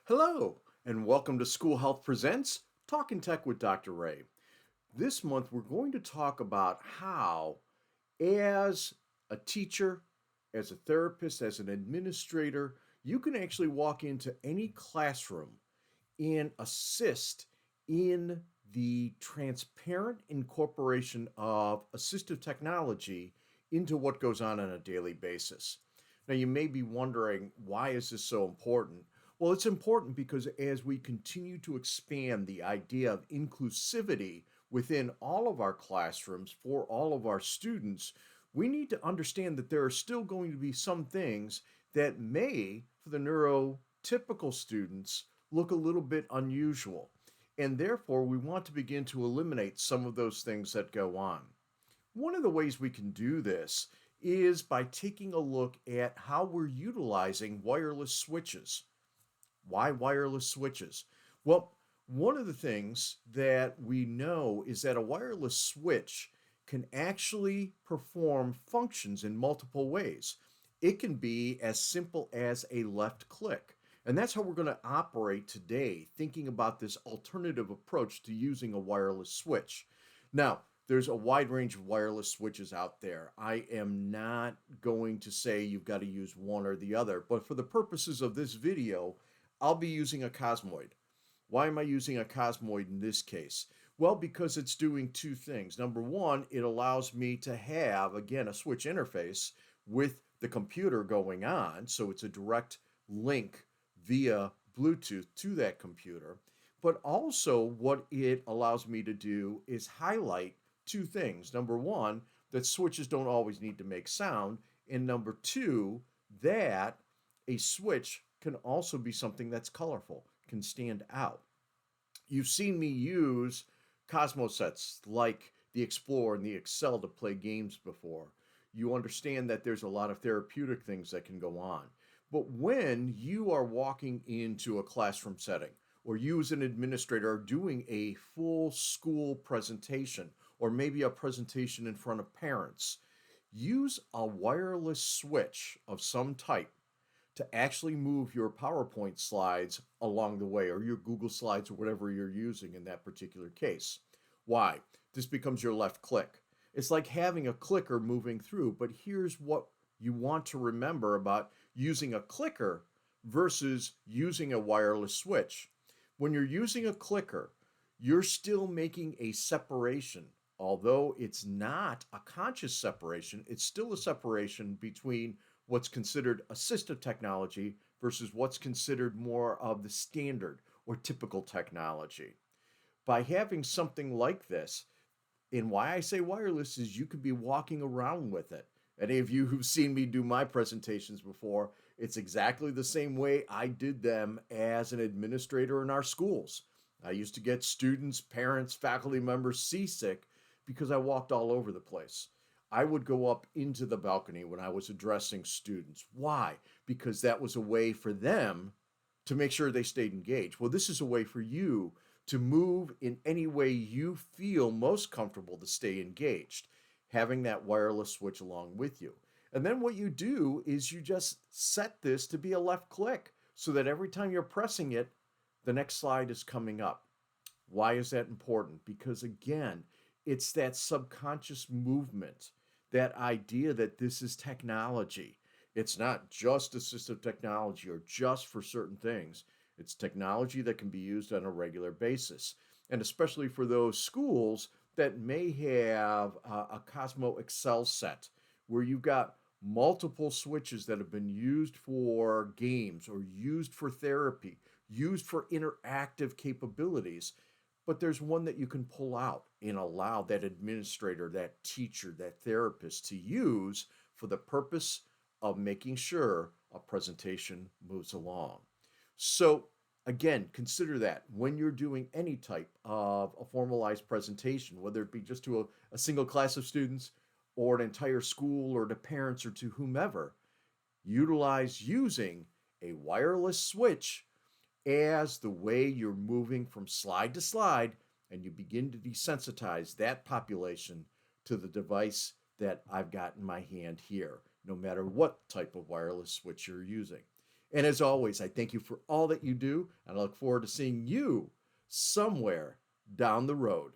Hello, and welcome to School Health Presents Talkin' Tech with Dr. Ray. This month, we're going to talk about how, as a teacher, as a therapist, as an administrator, you can actually walk into any classroom and assist in the transparent incorporation of assistive technology into what goes on a daily basis. Now, you may be wondering, why is this so important? Well, it's important because as we continue to expand the idea of inclusivity within all of our classrooms for all of our students, we need to understand that there are still going to be some things that may, for the neurotypical students, look a little bit unusual. And therefore, we want to begin to eliminate some of those things that go on. One of the ways we can do this is by taking a look at how we're utilizing wireless switches. Why wireless switches? Well, one of the things that we know is that a wireless switch can actually perform functions in multiple ways. It can be as simple as a left click. And that's how we're going to operate today, thinking about this alternative approach to using a wireless switch. Now, there's a wide range of wireless switches out there. I am not going to say you've got to use one or the other, but for the purposes of this video, I'll be using a Cosmoid. Why am I using a Cosmoid in this case? Well, because it's doing two things. Number one, it allows me to have, again, a switch interface with the computer going on. So it's a direct link via Bluetooth to that computer. But also, what it allows me to do is highlight two things. Number one, that switches don't always need to make sound. And number two, that a switch can also be something that's colorful, can stand out. You've seen me use Cosmo sets like the Explorer and the Excel to play games before. You understand that there's a lot of therapeutic things that can go on. But when you are walking into a classroom setting, or you as an administrator are doing a full school presentation, or maybe a presentation in front of parents, use a wireless switch of some type to actually move your PowerPoint slides along the way, or your Google Slides, or whatever you're using in that particular case. Why? This becomes your left click. It's like having a clicker moving through, but here's what you want to remember about using a clicker versus using a wireless switch. When you're using a clicker, you're still making a separation. Although it's not a conscious separation, it's still a separation between what's considered assistive technology versus what's considered more of the standard or typical technology. By having something like this, and why I say wireless is you could be walking around with it. Any of you who've seen me do my presentations before, it's exactly the same way I did them as an administrator in our schools. I used to get students, parents, faculty members seasick because I walked all over the place. I would go up into the balcony when I was addressing students. Why? Because that was a way for them to make sure they stayed engaged. Well, this is a way for you to move in any way you feel most comfortable to stay engaged, having that wireless switch along with you. And then what you do is you just set this to be a left click so that every time you're pressing it, the next slide is coming up. Why is that important? Because again, it's that subconscious movement, that idea that this is technology. It's not just assistive technology or just for certain things. It's technology that can be used on a regular basis. And especially for those schools that may have a Cosmo Excel set where you've got multiple switches that have been used for games or used for therapy, used for interactive capabilities, but there's one that you can pull out and allow that administrator, that teacher, that therapist to use for the purpose of making sure a presentation moves along. So again, consider that when you're doing any type of a formalized presentation, whether it be just to a single class of students or an entire school or to parents or to whomever, utilize using a wireless switch as the way you're moving from slide to slide, and you begin to desensitize that population to the device that I've got in my hand here, no matter what type of wireless switch you're using. And as always, I thank you for all that you do, and I look forward to seeing you somewhere down the road.